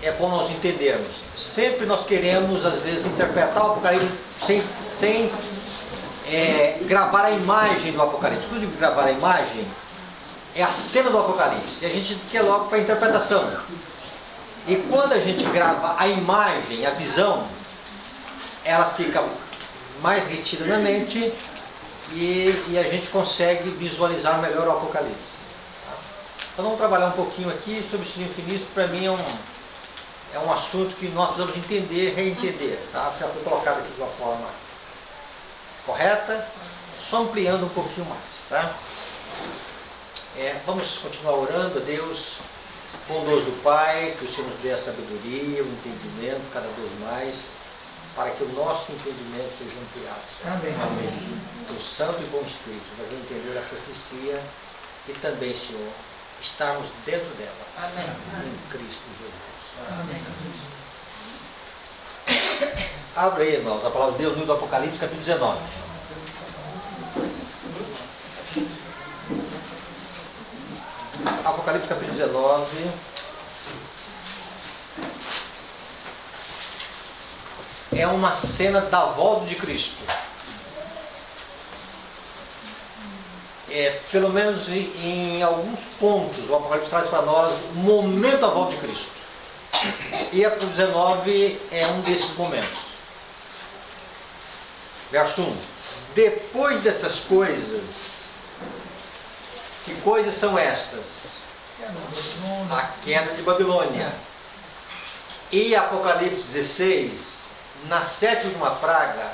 é bom nós entendermos. Sempre nós queremos, às vezes, interpretar o Apocalipse sem gravar a imagem do Apocalipse. Quando eu digo gravar a imagem, é a cena do Apocalipse. E a gente quer logo para a interpretação. E quando a gente grava a imagem, a visão, ela fica mais retida na mente e a gente consegue visualizar melhor o Apocalipse. Então vamos trabalhar um pouquinho aqui sobre o cilindro finíssimo. Para mim é um assunto que nós precisamos entender, reentender. Tá? Já foi colocado aqui de uma forma correta, só ampliando um pouquinho mais. Tá? Vamos continuar orando a Deus, bondoso Pai, que o Senhor nos dê a sabedoria, o entendimento cada vez mais, para que o nosso entendimento seja ampliado. Amém. Amém. O Santo e Bom Espírito, nós vamos entender a profecia e também, Senhor, estarmos dentro dela. Amém. Em Cristo Jesus. Amém. Abre aí, irmãos, a palavra de Deus no livro do Apocalipse, capítulo 19. Apocalipse, capítulo 19. É uma cena da volta de Cristo. Pelo menos em alguns pontos, o Apocalipse traz para nós o momento da volta de Cristo. E a 19 é um desses momentos. Verso 1. Depois dessas coisas, que coisas são estas? A queda de Babilônia. E Apocalipse 16, na sétima praga,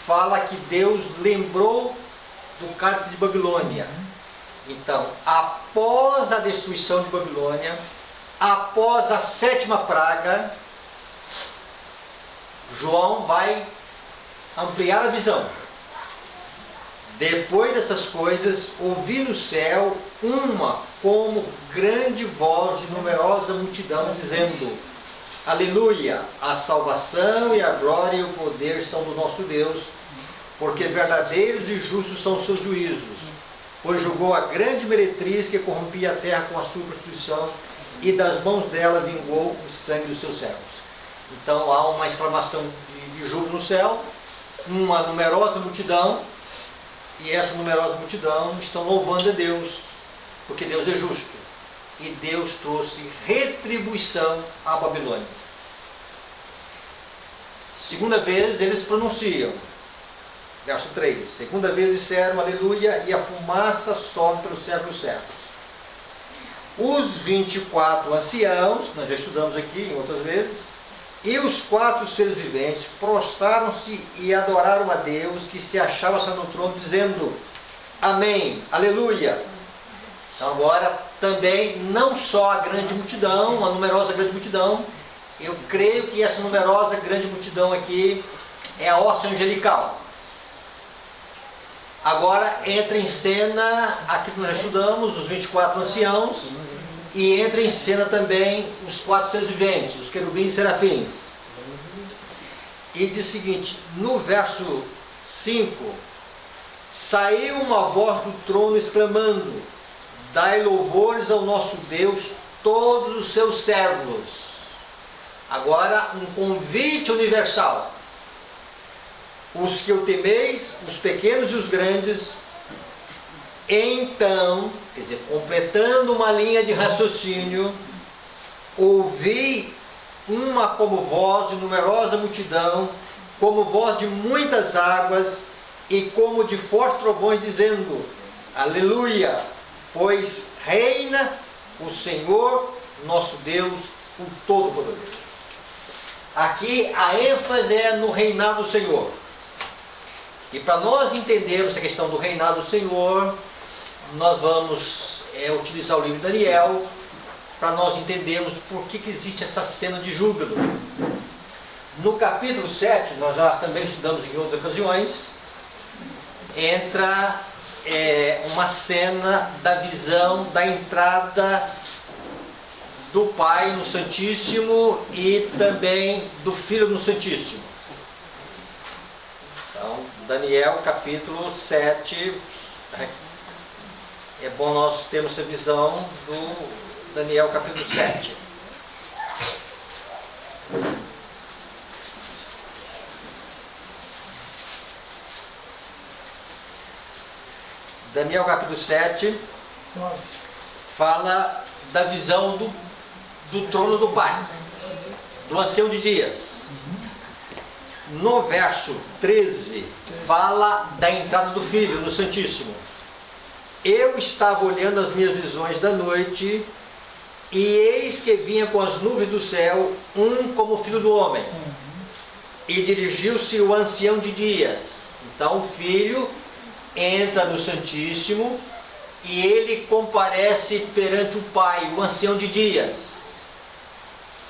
fala que Deus lembrou do cálice de Babilônia. Então, após a destruição de Babilônia, após a sétima praga, João vai ampliar a visão. Depois dessas coisas, ouvi no céu uma como grande voz de numerosa multidão, dizendo: Aleluia! A salvação e a glória e o poder são do nosso Deus, porque verdadeiros e justos são os seus juízos. Pois julgou a grande meretriz que corrompia a terra com a sua prostituição, e das mãos dela vingou o sangue dos seus servos. Então há uma exclamação de júbilo no céu, uma numerosa multidão, e essa numerosa multidão estão louvando a Deus, porque Deus é justo, e Deus trouxe retribuição à Babilônia. Segunda vez eles pronunciam, verso 3, segunda vez disseram aleluia, e a fumaça sobe pelo céu dos céus. Os 24 anciãos, que nós já estudamos aqui em outras vezes, e os 4 seres viventes prostraram-se e adoraram a Deus que se achava no trono, dizendo: Amém, aleluia. Então agora também não só a grande multidão, a numerosa grande multidão, eu creio que essa numerosa grande multidão aqui é a hóstia angelical. Agora entra em cena aqui que nós estudamos, os 24 anciãos, e entra em cena também os 4 seres viventes, os querubins e serafins. E diz o seguinte, no verso 5, saiu uma voz do trono exclamando: Dai louvores ao nosso Deus, todos os seus servos. Agora um convite universal. Os que o temeis, os pequenos e os grandes. Então, quer dizer, completando uma linha de raciocínio, ouvi uma como voz de numerosa multidão, como voz de muitas águas e como de fortes trovões, dizendo: Aleluia, pois reina o Senhor nosso Deus, o Todo-Poderoso. Aqui a ênfase é no reinado do Senhor. E para nós entendermos a questão do reinado do Senhor, nós vamos utilizar o livro de Daniel para nós entendermos por que existe essa cena de júbilo. No capítulo 7, nós já também estudamos em outras ocasiões, entra uma cena da visão da entrada do Pai no Santíssimo e também do Filho no Santíssimo. Então, Daniel capítulo 7, é bom nós termos essa visão do Daniel capítulo 7. Daniel capítulo 7 fala da visão do trono do Pai, do ancião de dias. No verso 13 fala da entrada do Filho no Santíssimo. Eu estava olhando as minhas visões da noite, e eis que vinha com as nuvens do céu um como filho do homem, e dirigiu-se o ancião de dias. Então o Filho entra no Santíssimo e ele comparece perante o Pai, o ancião de dias.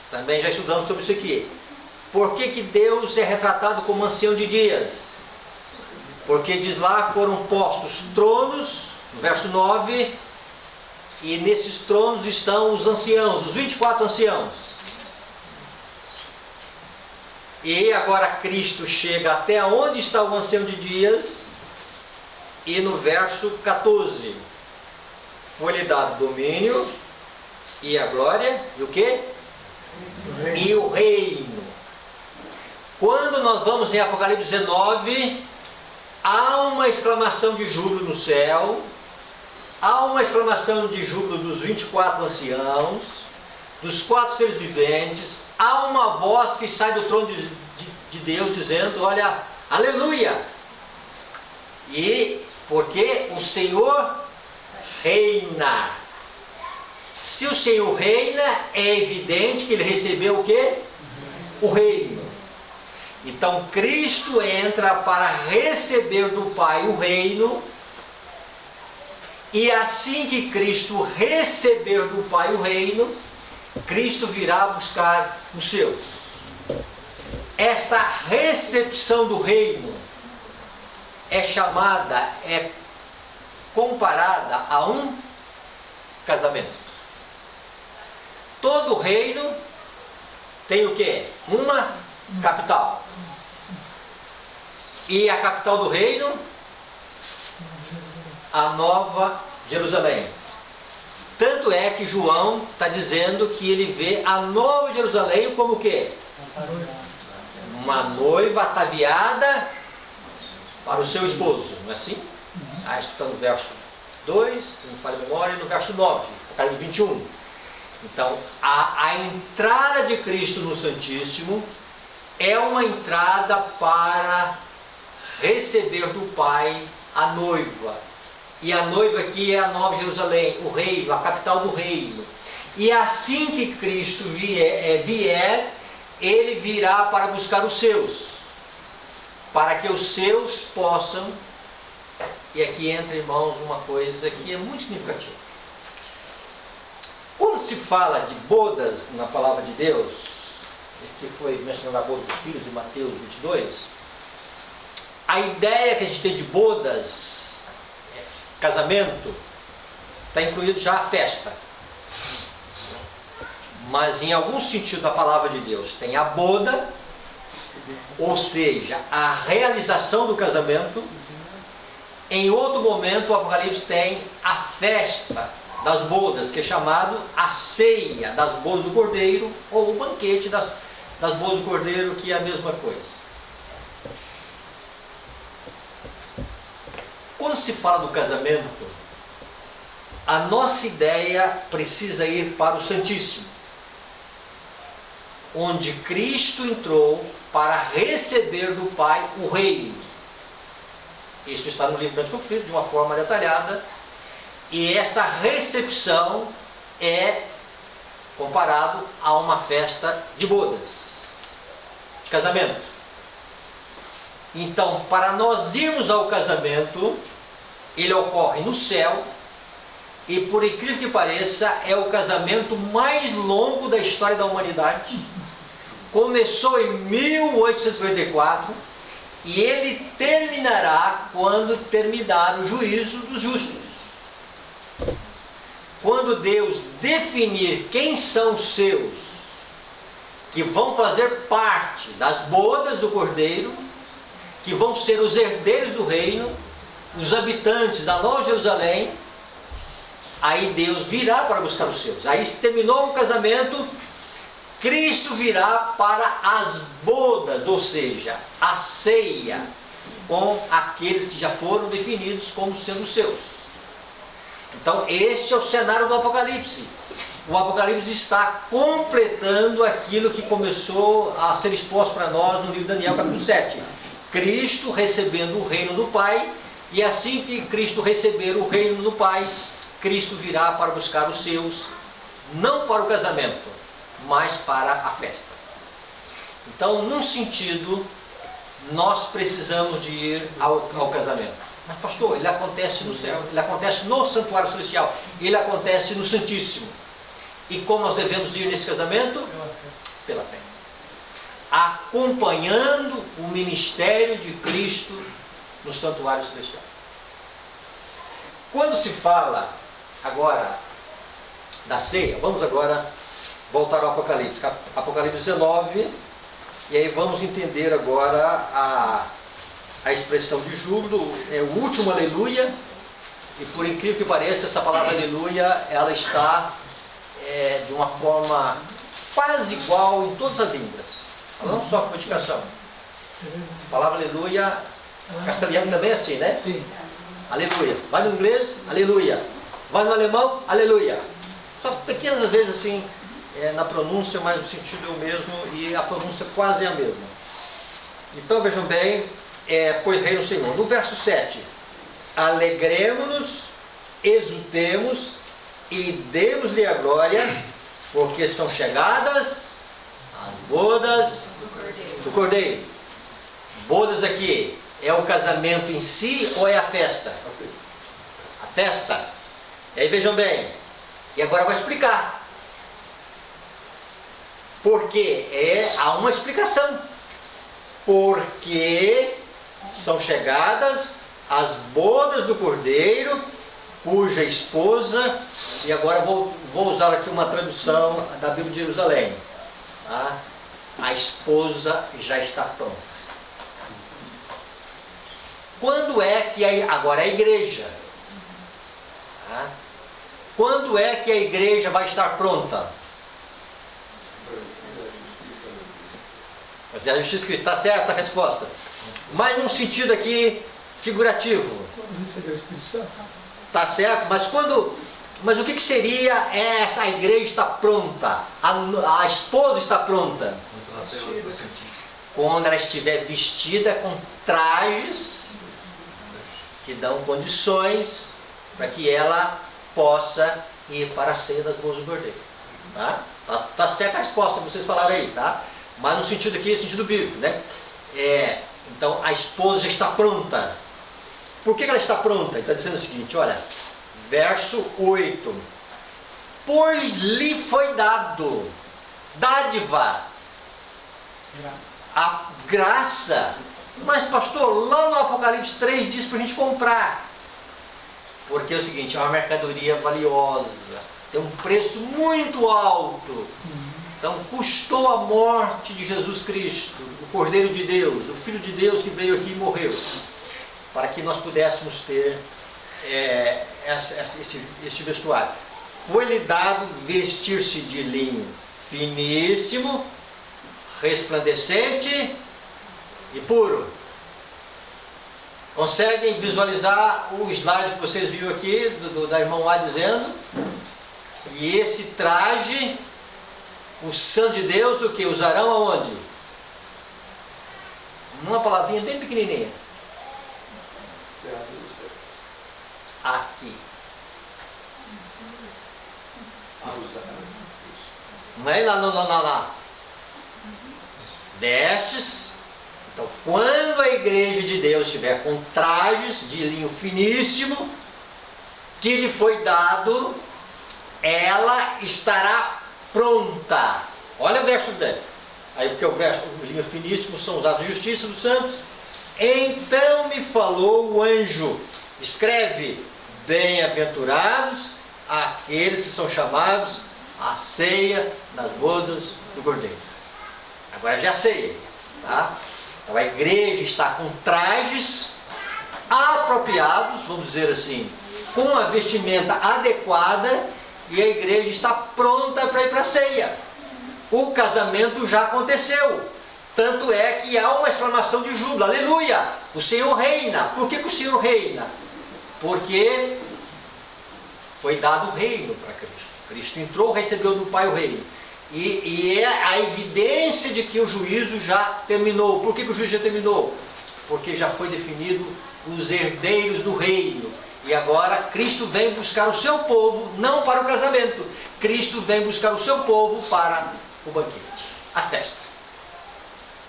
Também já estudamos sobre isso aqui. Por que Deus é retratado como ancião de dias? Porque diz lá, foram postos tronos, no verso 9, e nesses tronos estão os anciãos, os 24 anciãos. E agora Cristo chega até onde está o ancião de dias, e no verso 14, foi-lhe dado domínio, e a glória, e o quê? E o reino. Quando nós vamos em Apocalipse 19, há uma exclamação de júbilo no céu, há uma exclamação de júbilo dos 24 anciãos, dos 4 seres viventes, há uma voz que sai do trono de Deus dizendo, olha, aleluia! E porque o Senhor reina. Se o Senhor reina, é evidente que ele recebeu o quê? O reino. Então Cristo entra para receber do Pai o reino, e assim que Cristo receber do Pai o reino, Cristo virá buscar os seus. Esta recepção do reino é chamada, é comparada a um casamento. Todo reino tem o quê? Uma capital. E a capital do reino, a Nova Jerusalém. Tanto é que João está dizendo que ele vê a Nova Jerusalém como o quê? Uma noiva ataviada para o seu esposo, não é assim? Isso está no verso 2, não falha a memória, e no verso 9, Apocalipse 21. Então, a entrada de Cristo no Santíssimo é uma entrada para receber do Pai a noiva. E a noiva aqui é a Nova Jerusalém, o reino, a capital do reino. E assim que Cristo vier, ele virá para buscar os seus, para que os seus possam. E aqui entra, irmãos, uma coisa que é muito significativa. Quando se fala de bodas na palavra de Deus, que foi mencionada a boda dos filhos em Mateus 22, a ideia que a gente tem de bodas, casamento, está incluído já a festa. Mas em algum sentido da palavra de Deus tem a boda, ou seja, a realização do casamento. Em outro momento o Apocalipse tem a festa das bodas, que é chamado a ceia das bodas do Cordeiro, ou o banquete das bodas do Cordeiro, que é a mesma coisa. Quando se fala do casamento, a nossa ideia precisa ir para o Santíssimo, onde Cristo entrou para receber do Pai o reino. Isso está no livro Grande Conflito, de uma forma detalhada, e esta recepção é comparado a uma festa de bodas, de casamento. Então, para nós irmos ao casamento, ele ocorre no céu, e por incrível que pareça, é o casamento mais longo da história da humanidade. Começou em 1854 e ele terminará quando terminar o juízo dos justos. Quando Deus definir quem são os seus, que vão fazer parte das bodas do Cordeiro, que vão ser os herdeiros do reino, os habitantes da Nova Jerusalém, aí Deus virá para buscar os seus. Aí se terminou o casamento, Cristo virá para as bodas, ou seja, a ceia, com aqueles que já foram definidos como sendo seus. Então, este é o cenário do Apocalipse. O Apocalipse está completando aquilo que começou a ser exposto para nós no livro de Daniel, capítulo 7. Cristo recebendo o reino do Pai, e assim que Cristo receber o reino do Pai, Cristo virá para buscar os seus, não para o casamento, mas para a festa. Então, num sentido, nós precisamos de ir ao casamento. Mas pastor, ele acontece no céu, ele acontece no santuário celestial, ele acontece no Santíssimo. E como nós devemos ir nesse casamento? Pela fé. Acompanhando o ministério de Cristo no santuário celestial. Quando se fala agora da ceia, vamos agora voltar ao Apocalipse, Apocalipse 19, e aí vamos entender agora a expressão de júbilo, é o último aleluia, e por incrível que pareça, essa palavra aleluia, ela está de uma forma quase igual em todas as línguas, não só com modificação. A palavra aleluia, castelhano também é assim, né? Sim. Aleluia. Vai no inglês, aleluia. Vai no alemão, aleluia. Só pequenas vezes assim, na pronúncia, mas o sentido é o mesmo e a pronúncia quase é a mesma. Então vejam bem, pois reina o Senhor. No verso 7, alegremo-nos, exultemos e demos-lhe a glória, porque são chegadas as bodas do Cordeiro. Bodas aqui, é o casamento em si ou é a festa? A festa. E aí vejam bem, e agora eu vou explicar. Porque há uma explicação. Porque são chegadas as bodas do Cordeiro, cuja esposa, e agora vou usar aqui uma tradução da Bíblia de Jerusalém, tá? A esposa já está pronta. Quando é que agora a igreja, tá? Quando é que a igreja vai estar pronta? A justiça cristã, está certa a resposta, mas num sentido aqui figurativo. Está certo, mas o que seria a igreja está pronta? A esposa está pronta? Quando ela estiver vestida com trajes que dão condições para que ela possa ir para a ceia das bodas do Cordeiro. Tá certa a resposta que vocês falaram aí, tá? Mas no sentido aqui, no sentido bíblico, né? Então a esposa já está pronta. Por que ela está pronta? Ele está dizendo o seguinte, olha, verso 8. Pois lhe foi dado dádiva, a graça. Mas pastor, lá no Apocalipse 3 diz para a gente comprar. Porque é o seguinte, é uma mercadoria valiosa, tem um preço muito alto. Então custou a morte de Jesus Cristo, o Cordeiro de Deus, o Filho de Deus que veio aqui e morreu, para que nós pudéssemos ter esse vestuário. Foi-lhe dado vestir-se de linho finíssimo, resplandecente e puro. Conseguem visualizar o slide que vocês viram aqui, da irmã lá dizendo? E esse traje, o santo de Deus, o que? Usarão aonde? Numa palavrinha bem pequenininha. Aqui. Não é lá. Destes. Então, quando a igreja de Deus estiver com trajes de linho finíssimo, que lhe foi dado, ela estará pronta. Olha o verso 10. Aí, porque o linho finíssimo são usados de justiça dos santos. Então me falou o anjo, escreve, bem-aventurados aqueles que são chamados à ceia nas bodas do Cordeiro. Agora já ceia, tá? Então a igreja está com trajes apropriados, vamos dizer assim, com a vestimenta adequada, e a igreja está pronta para ir para a ceia. O casamento já aconteceu. Tanto é que há uma exclamação de júbilo, aleluia, o Senhor reina. Por que o Senhor reina? Porque foi dado o reino para Cristo. Cristo entrou, recebeu do Pai o reino. E é a evidência de que o juízo já terminou. Por que o juízo já terminou? Porque já foi definido os herdeiros do reino. E agora Cristo vem buscar o seu povo, não para o casamento. Cristo vem buscar o seu povo para o banquete, a festa.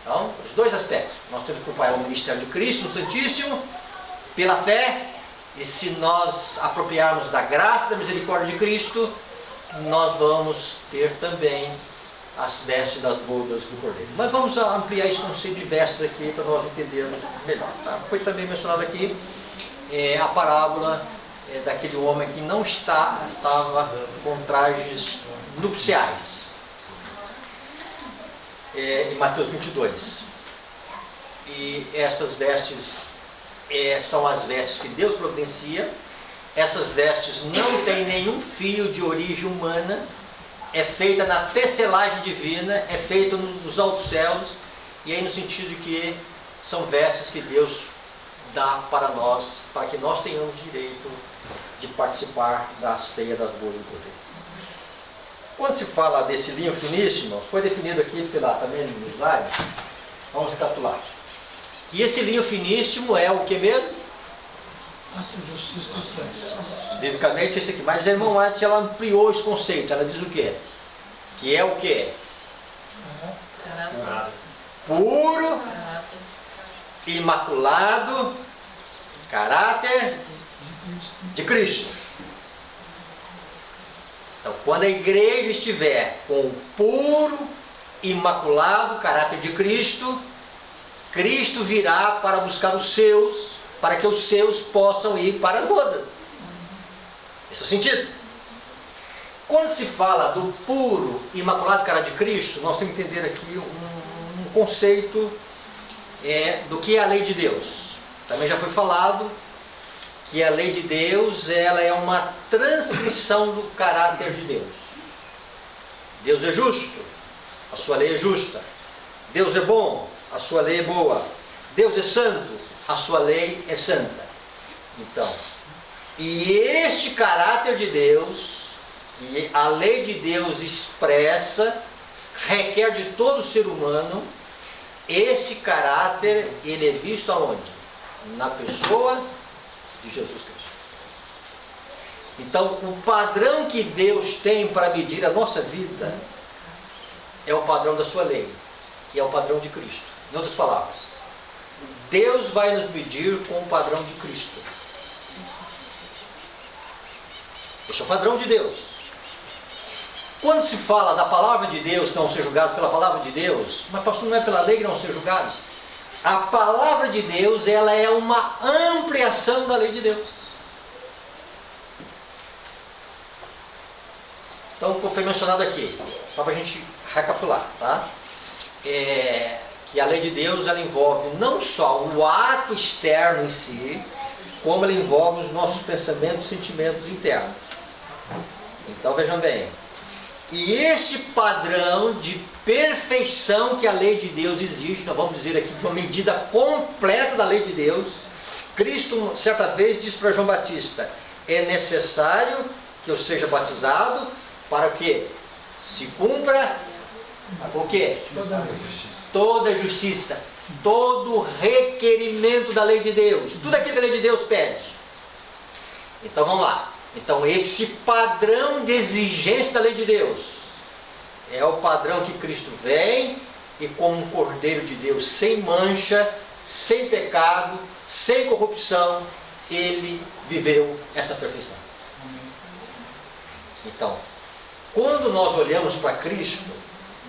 Então, os dois aspectos. Nós temos que acompanhar o ministério de Cristo no Santíssimo, pela fé, e se nós apropriarmos da graça e da misericórdia de Cristo, nós vamos ter também as vestes das bodas do Cordeiro. Mas vamos ampliar esse conceito de vestes aqui para nós entendermos melhor. Tá? Foi também mencionado aqui a parábola daquele homem que não estava com trajes nupciais. Em Mateus 22. E essas vestes são as vestes que Deus providencia. Essas vestes não têm nenhum fio de origem humana, é feita na tecelagem divina, é feita nos altos céus, e aí no sentido de que são vestes que Deus dá para nós, para que nós tenhamos direito de participar da ceia das bodas do Cordeiro. Quando se fala desse linho finíssimo, foi definido aqui também nos slides, vamos recapitular. E esse linho finíssimo é o que mesmo? Biblicamente esse aqui, mas a irmã White ela ampliou esse conceito, ela diz o quê? Que é o quê? Puro, imaculado, caráter de Cristo. Então, quando a igreja estiver com o puro, imaculado caráter de Cristo, Cristo virá para buscar os seus, para que os seus possam ir para as bodas. Esse é o sentido. Quando se fala do puro, imaculado caráter de Cristo, nós temos que entender aqui um conceito do que é a lei de Deus. Também já foi falado que a lei de Deus ela é uma transcrição do caráter de Deus. Deus é justo, a sua lei é justa. Deus é bom, a sua lei é boa. Deus é santo, a sua lei é santa. Então, e este caráter de Deus, que a lei de Deus expressa, requer de todo ser humano, esse caráter, ele é visto aonde? Na pessoa de Jesus Cristo. Então, o padrão que Deus tem para medir a nossa vida é o padrão da sua lei, e é o padrão de Cristo. Em outras palavras, Deus vai nos medir com o padrão de Cristo. Esse é o padrão de Deus. Quando se fala da palavra de Deus, que não ser julgados pela palavra de Deus, mas pastor, não é pela lei que não ser julgados? A palavra de Deus, ela é uma ampliação da lei de Deus. Então, como foi mencionado aqui, só para a gente recapitular, tá? Que a lei de Deus, ela envolve não só o ato externo em si, como ela envolve os nossos pensamentos e sentimentos internos. Então, vejam bem, e esse padrão de perfeição que a lei de Deus exige, nós vamos dizer aqui de uma medida completa da lei de Deus, Cristo certa vez disse para João Batista, é necessário que eu seja batizado para que se cumpra o quê? Toda a justiça, todo o requerimento da lei de Deus, tudo aquilo que a lei de Deus pede. Então vamos lá. Então esse padrão de exigência da lei de Deus é o padrão que Cristo vem e como um Cordeiro de Deus sem mancha, sem pecado, sem corrupção, ele viveu essa perfeição. Então, quando nós olhamos para Cristo,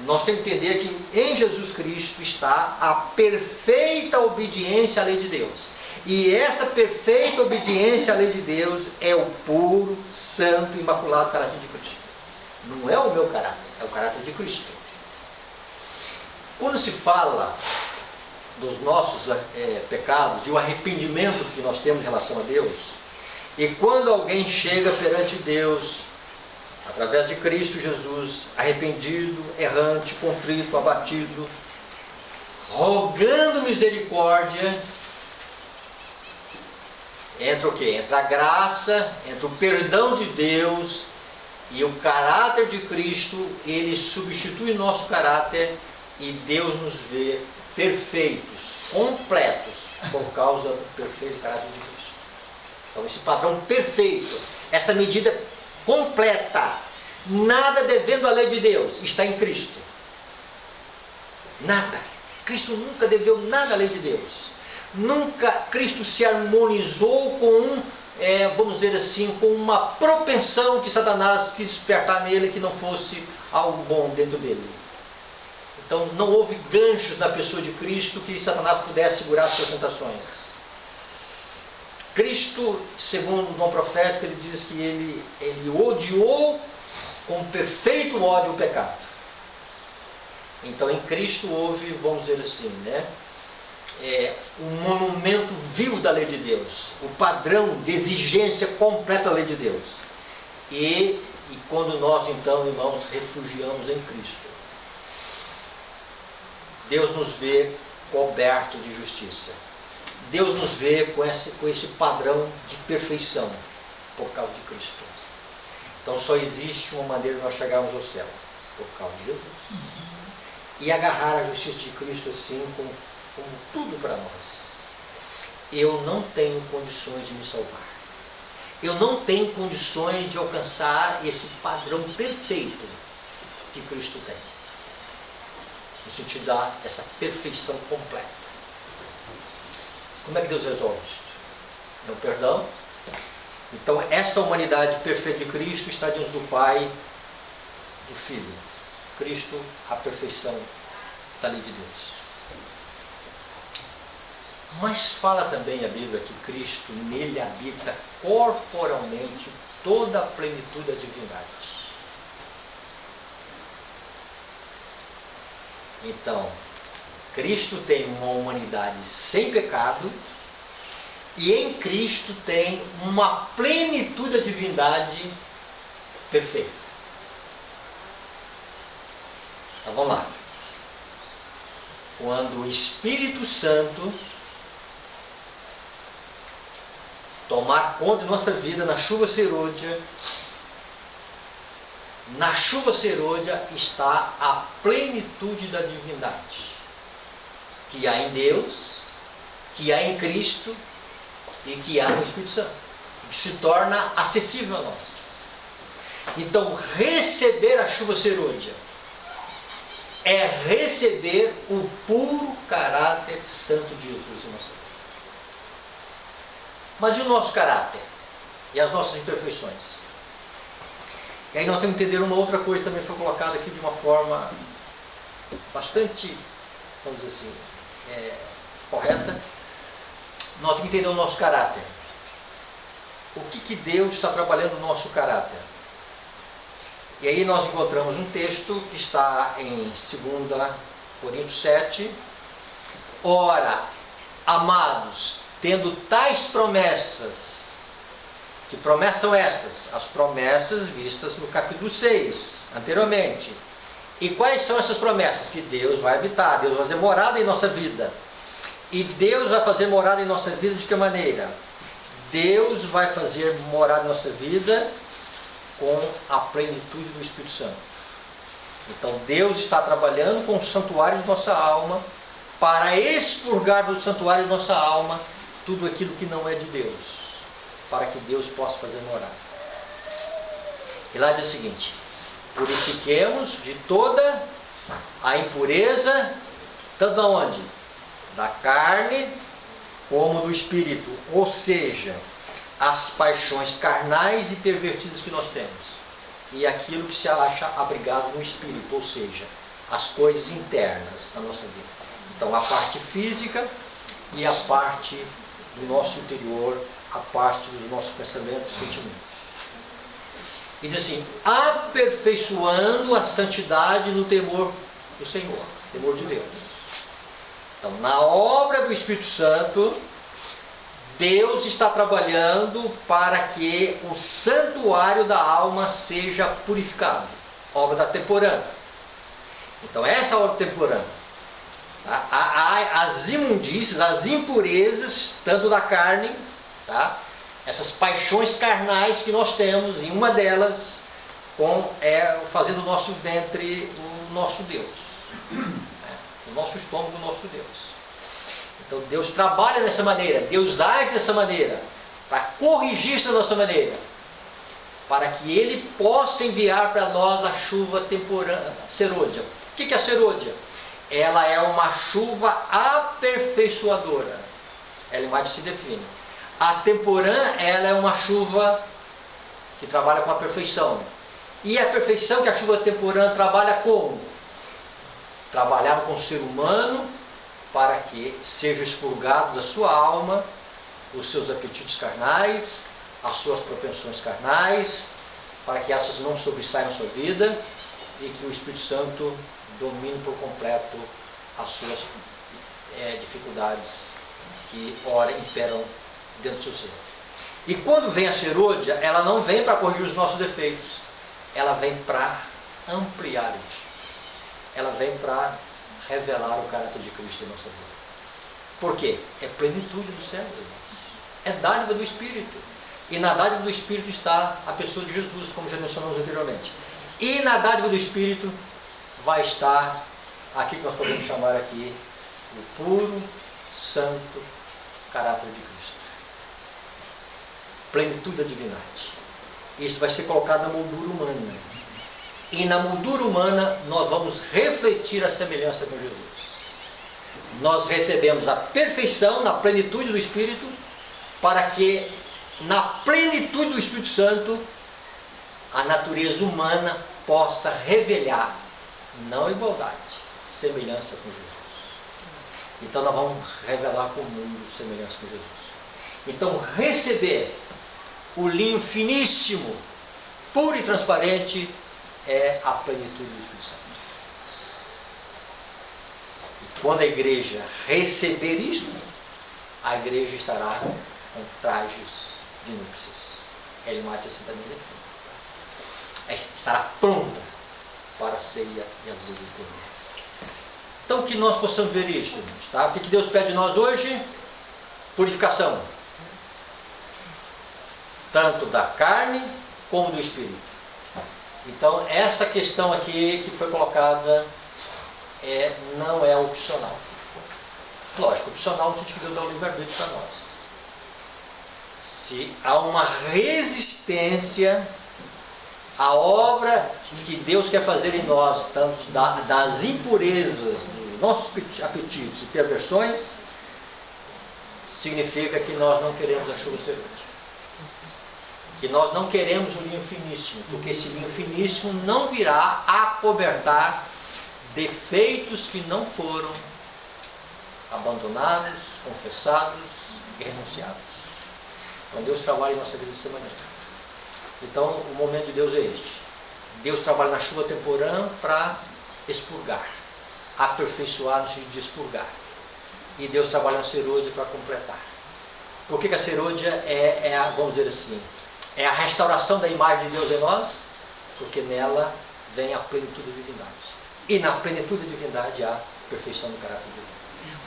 nós temos que entender que em Jesus Cristo está a perfeita obediência à lei de Deus. E essa perfeita obediência à lei de Deus é o puro, santo e imaculado caráter de Cristo. Não é o meu caráter, é o caráter de Cristo. Quando se fala dos nossos pecados e o arrependimento que nós temos em relação a Deus, e quando alguém chega perante Deus, através de Cristo Jesus, arrependido, errante, contrito, abatido, rogando misericórdia, Entra o quê? Entra a graça, entra o perdão de Deus e o caráter de Cristo, ele substitui nosso caráter e Deus nos vê perfeitos, completos, por causa do perfeito caráter de Cristo. Então esse padrão perfeito, essa medida completa, nada devendo a lei de Deus, está em Cristo. Nada. Cristo nunca deveu nada à lei de Deus. Nunca Cristo se harmonizou com vamos dizer assim, com uma propensão que Satanás quis despertar nele que não fosse algo bom dentro dele. Então não houve ganchos na pessoa de Cristo que Satanás pudesse segurar as suas tentações. Cristo, segundo o dom profético, ele diz que ele odiou com perfeito ódio o pecado. Então em Cristo houve, vamos dizer assim, um monumento vivo da lei de Deus, o padrão de exigência completa da lei de Deus. E quando nós então, irmãos, refugiamos em Cristo, Deus nos vê coberto de justiça. Deus nos vê com esse padrão de perfeição por causa de Cristo. Então só existe uma maneira de nós chegarmos ao céu, por causa de Jesus. E agarrar a justiça de Cristo assim como tudo para nós. Eu não tenho condições de me salvar. Eu não tenho condições de alcançar esse padrão perfeito que Cristo tem. No sentido dessa perfeição completa. Como é que Deus resolve isso? É o perdão. Então essa humanidade perfeita de Cristo está diante do Pai, do Filho. Cristo, a perfeição da lei de Deus. Mas fala também a Bíblia que Cristo, nele habita corporalmente toda a plenitude da divindade. Então, Cristo tem uma humanidade sem pecado e em Cristo tem uma plenitude da divindade perfeita. Então vamos lá. Quando o Espírito Santo tomar conta de nossa vida na chuva serôdia, na chuva serôdia está a plenitude da divindade, que há em Deus, que há em Cristo e que há no Espírito Santo, que se torna acessível a nós. Então, receber a chuva serôdia é receber o puro caráter santo de Jesus em nossa vida. Mas e o nosso caráter? E as nossas imperfeições? E aí nós temos que entender uma outra coisa que também foi colocada aqui de uma forma bastante, vamos dizer assim, correta. Nós temos que entender o nosso caráter. O que Deus está trabalhando no nosso caráter? E aí nós encontramos um texto que está em 2 Coríntios 7. Ora, amados, tendo tais promessas, que promessas são estas? As promessas vistas no capítulo 6, anteriormente. E quais são essas promessas? Que Deus vai habitar, Deus vai fazer morada em nossa vida. E Deus vai fazer morada em nossa vida de que maneira? Deus vai fazer morada em nossa vida com a plenitude do Espírito Santo. Então Deus está trabalhando com o santuário de nossa alma para expurgar do santuário de nossa alma tudo aquilo que não é de Deus, para que Deus possa fazer morada. E lá diz o seguinte: purifiquemos de toda a impureza, tanto da onde? Da carne como do espírito, ou seja, as paixões carnais e pervertidas que nós temos, e aquilo que se acha abrigado no espírito, ou seja, as coisas internas da nossa vida. Então a parte física e a parte do nosso interior, a parte dos nossos pensamentos e sentimentos. E diz assim: aperfeiçoando a santidade no temor do Senhor, temor de Deus. Então, na obra do Espírito Santo, Deus está trabalhando para que o santuário da alma seja purificado. Obra da temporânea. Então, essa é a obra temporânea. As imundícias, as impurezas, tanto da carne, essas paixões carnais que nós temos, e uma delas fazendo o nosso ventre o nosso Deus, o nosso estômago o nosso Deus. Então Deus trabalha dessa maneira, Deus age dessa maneira, para corrigir essa nossa maneira, para que Ele possa enviar para nós a chuva temporânea, serôdia. O que é a serôdia? Ela é uma chuva aperfeiçoadora. Ela se define. A temporã, ela é uma chuva que trabalha com a perfeição. E a perfeição que a chuva temporã trabalha como? Trabalhar com o ser humano para que seja expurgado da sua alma os seus apetites carnais, as suas propensões carnais, para que essas não sobressaiam sua vida e que o Espírito Santo domine por completo as suas dificuldades que ora imperam dentro do seu ser. E quando vem a serôdia, ela não vem para corrigir os nossos defeitos, ela vem para ampliar isso. Ela vem para revelar o caráter de Cristo em nossa vida. Por quê? É plenitude do céu, irmãos. É dádiva do Espírito. E na dádiva do Espírito está a pessoa de Jesus, como já mencionamos anteriormente. E na dádiva do Espírito vai estar aqui que nós podemos chamar aqui o puro, santo caráter de Cristo. Plenitude da divindade. Isso vai ser colocado na moldura humana. E na moldura humana nós vamos refletir a semelhança com Jesus. Nós recebemos a perfeição na plenitude do Espírito, para que na plenitude do Espírito Santo a natureza humana possa revelar, não igualdade, semelhança com Jesus. Então nós vamos revelar com o mundo semelhança com Jesus. Então receber o linho finíssimo, puro e transparente, é a plenitude do Espírito Santo. E quando a igreja receber isto, a igreja estará com trajes de núpcias. Elimate assim também define. Estará pronta para a ceia e a luz do Cordeiro. Então que nós possamos ver isso, irmãos, tá? O que Deus pede de nós hoje? Purificação. Tanto da carne como do espírito. Então essa questão aqui que foi colocada não é opcional. Lógico, opcional no sentido de Deus dar o livre-arbítrio para nós. Se há uma resistência à obra que Deus quer fazer em nós, tanto das impurezas, dos nossos apetites e perversões, significa que nós não queremos a chuva serôdia. Que nós não queremos o linho finíssimo, porque esse linho finíssimo não virá acobertar defeitos que não foram abandonados, confessados e renunciados. Então Deus trabalha em nossa vida dessa maneira. Então o momento de Deus é este. Deus trabalha na chuva temporã para expurgar, aperfeiçoar no sentido de expurgar. E Deus trabalha na serôdia para completar. Por que a serôdia vamos dizer assim, é a restauração da imagem de Deus em nós? Porque nela vem a plenitude da divindade. E na plenitude da divindade há a perfeição do caráter divino.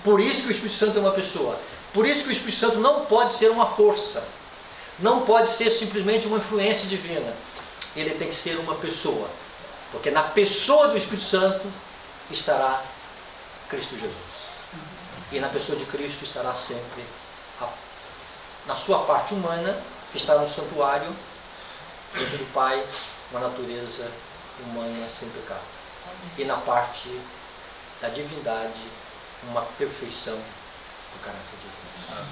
Por isso que o Espírito Santo é uma pessoa. Por isso que o Espírito Santo não pode ser uma força. Não pode ser simplesmente uma influência divina. Ele tem que ser uma pessoa. Porque na pessoa do Espírito Santo estará Cristo Jesus. E na pessoa de Cristo estará sempre, na sua parte humana, que está no santuário, dentro do Pai, uma natureza humana sem pecado. E na parte da divindade, uma perfeição do caráter de Deus.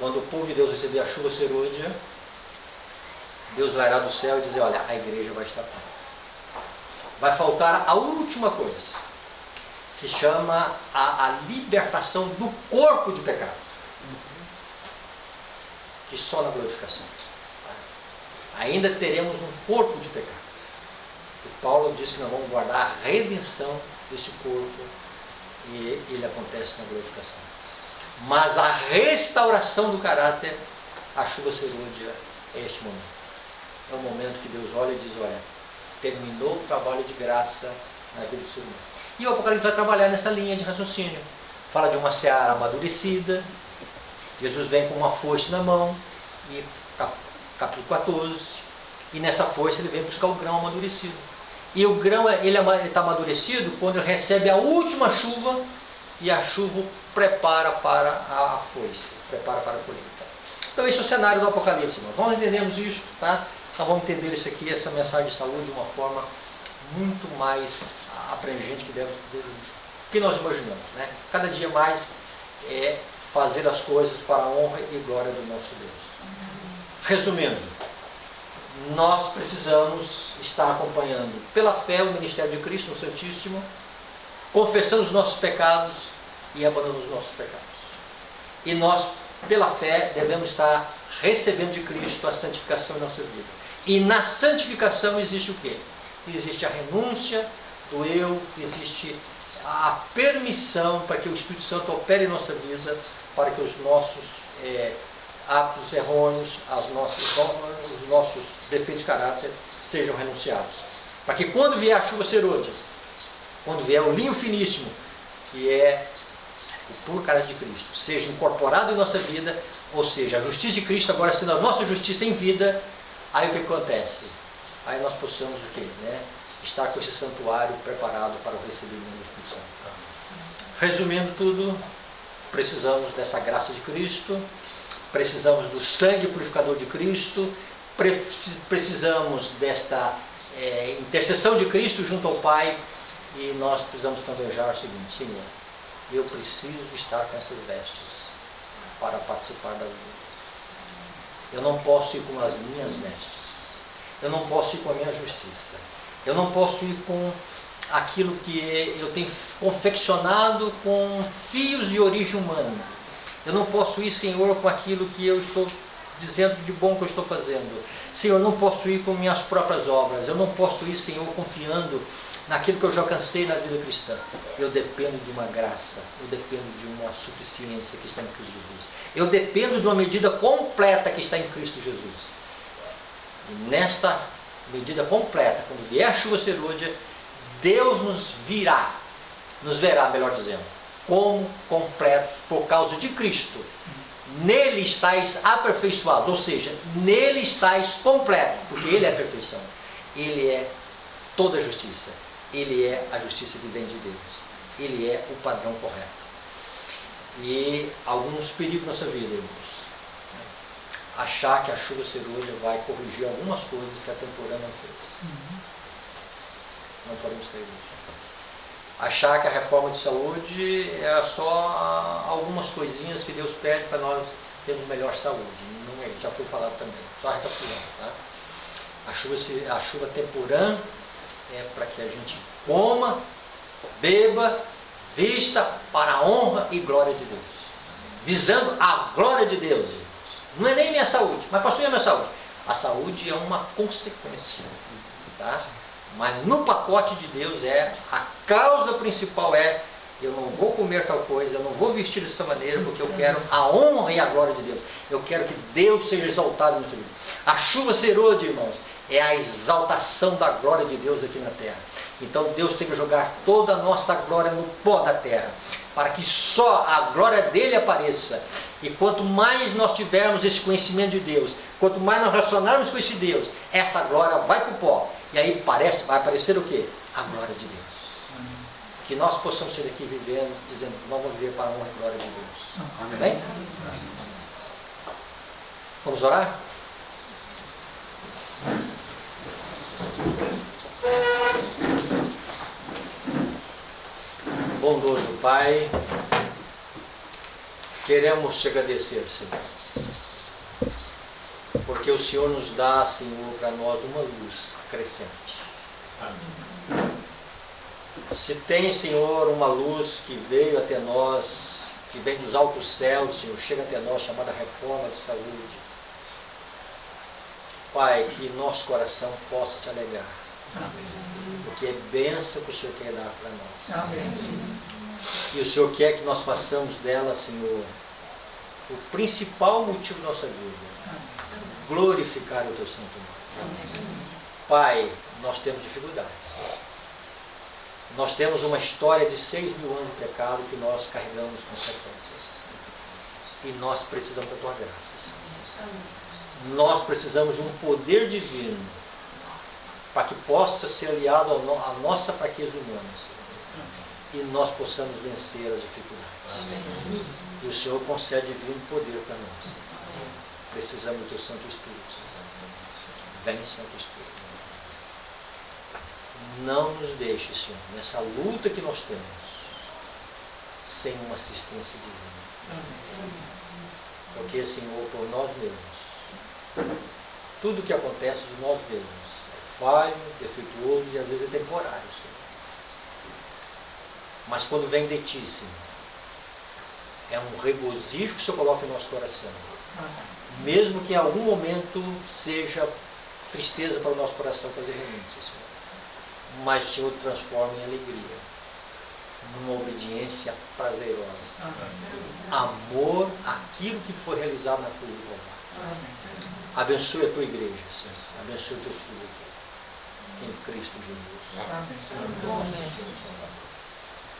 Quando o povo de Deus receber a chuva serôdia, Deus vai lá do céu e dizer, olha, a igreja vai estar pronta. Vai faltar a última coisa. Se chama a libertação do corpo de pecado. Que só na glorificação. Ainda teremos um corpo de pecado. E Paulo diz que nós vamos guardar a redenção desse corpo, e ele acontece na glorificação. Mas a restauração do caráter, a chuva serôdia, é este momento. É o momento que Deus olha e diz, olha, terminou o trabalho de graça na vida do ser humano. E o Apocalipse vai trabalhar nessa linha de raciocínio. Fala de uma seara amadurecida, Jesus vem com uma foice na mão, e capítulo 14, e nessa foice ele vem buscar o grão amadurecido. E o grão ele está amadurecido quando ele recebe a última chuva, e a chuva o prepara para a foice, prepara para a colheita. Então esse é o cenário do Apocalipse. Nós vamos entendermos isso, tá? Nós vamos entender isso aqui, essa mensagem de saúde, de uma forma muito mais abrangente que nós imaginamos, né? Cada dia mais é fazer as coisas para a honra e glória do nosso Deus. Resumindo, nós precisamos estar acompanhando pela fé o ministério de Cristo no Santíssimo, confessando os nossos pecados e abandonando os nossos pecados. E nós, pela fé, devemos estar recebendo de Cristo a santificação em nossa vida. E na santificação existe o quê? Existe a renúncia do eu, existe a permissão para que o Espírito Santo opere em nossa vida, para que os nossos hábitos errôneos, os nossos defeitos de caráter sejam renunciados. Para que quando vier a chuva serôdia, quando vier o linho finíssimo, que é o puro caráter de Cristo, seja incorporado em nossa vida, ou seja, a justiça de Cristo agora sendo a nossa justiça em vida, aí o que acontece? Aí nós possamos o quê? Né? Estar com esse santuário preparado para o recebimento do Espírito Santo. Resumindo tudo, precisamos dessa graça de Cristo, precisamos do sangue purificador de Cristo, precisamos desta intercessão de Cristo junto ao Pai, e nós precisamos planejar o seguinte: Senhor, eu preciso estar com essas vestes para participar das lutas. Eu não posso ir com as minhas vestes, eu não posso ir com a minha justiça, eu não posso ir com aquilo que eu tenho confeccionado com fios de origem humana. Eu não posso ir, Senhor, com aquilo que eu estou dizendo de bom que eu estou fazendo. Senhor, eu não posso ir com minhas próprias obras. Eu não posso ir, Senhor, confiando naquilo que eu já alcancei na vida cristã. Eu dependo de uma graça, eu dependo de uma suficiência que está em Cristo Jesus. Eu dependo de uma medida completa que está em Cristo Jesus. E nesta medida completa, quando vier a chuva serôdia, Deus nos verá, melhor dizendo, como completos por causa de Cristo. Nele estáis aperfeiçoados, ou seja, nele estáis completos, porque Ele é a perfeição. Ele é toda a justiça. Ele é a justiça que vem de Deus. Ele é o padrão correto. E alguns perigos na nossa vida, irmãos. Achar que a chuva serôdia vai corrigir algumas coisas que a temporada não fez. Não podemos cair nisso. Achar que a reforma de saúde é só algumas coisinhas que Deus pede para nós termos melhor saúde. Não é, já foi falado também. Só recapitulando, tá? A chuva temporã é para que a gente coma, beba, vista para a honra e glória de Deus. Visando a glória de Deus, irmãos. Não é nem minha saúde, mas passou a minha saúde. A saúde é uma consequência, tá? Mas no pacote de Deus a causa principal eu não vou comer tal coisa, eu não vou vestir dessa maneira, porque eu quero a honra e a glória de Deus. Eu quero que Deus seja exaltado no seu vida. A chuva serôdia, irmãos, é a exaltação da glória de Deus aqui na terra. Então Deus tem que jogar toda a nossa glória no pó da terra, para que só a glória dele apareça. E quanto mais nós tivermos esse conhecimento de Deus, quanto mais nós relacionarmos com esse Deus, esta glória vai para o pó. E aí vai aparecer o quê? A glória de Deus. Amém. Que nós possamos ser aqui vivendo, dizendo que nós vamos viver para a honra e glória de Deus. Amém? Vamos orar? Bondoso Pai, queremos te agradecer, Senhor, porque o Senhor nos dá, Senhor, para nós uma luz crescente. Amém. Se tem, Senhor, uma luz que veio até nós, que vem dos altos céus, Senhor, chega até nós, chamada reforma de saúde, Pai, que nosso coração possa se alegrar. Amém. Porque é bênção que o Senhor quer dar para nós. Amém. E o Senhor quer que nós façamos dela, Senhor, o principal motivo da nossa vida. Amém. Glorificar o teu santo nome. Pai, nós temos dificuldades. Nós temos uma história de 6.000 anos de pecado que nós carregamos consequências. E nós precisamos da tua graça, Senhor. Nós precisamos de um poder divino para que possa ser aliado à nossa fraqueza humana, Senhor. E nós possamos vencer as dificuldades. E o Senhor concede divino poder para nós, Senhor. Precisamos do teu Santo Espírito, Senhor. Vem, Santo Espírito. Não nos deixe, Senhor, nessa luta que nós temos, sem uma assistência divina. Porque, Senhor, por nós mesmos, tudo que acontece de nós mesmos é falho, defeituoso e às vezes é temporário, Senhor. Mas quando vem de Ti, Senhor, é um regozijo que o Senhor coloca em nosso coração. Mesmo que em algum momento seja tristeza para o nosso coração fazer renúncia, Senhor. Mas o Senhor transforma em alegria, numa obediência prazerosa. Amor àquilo que foi realizado na cruz do Calvário. Abençoe a tua igreja, Senhor. Abençoe os teus filhos aqui. Em Cristo Jesus. Amém.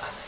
Amém.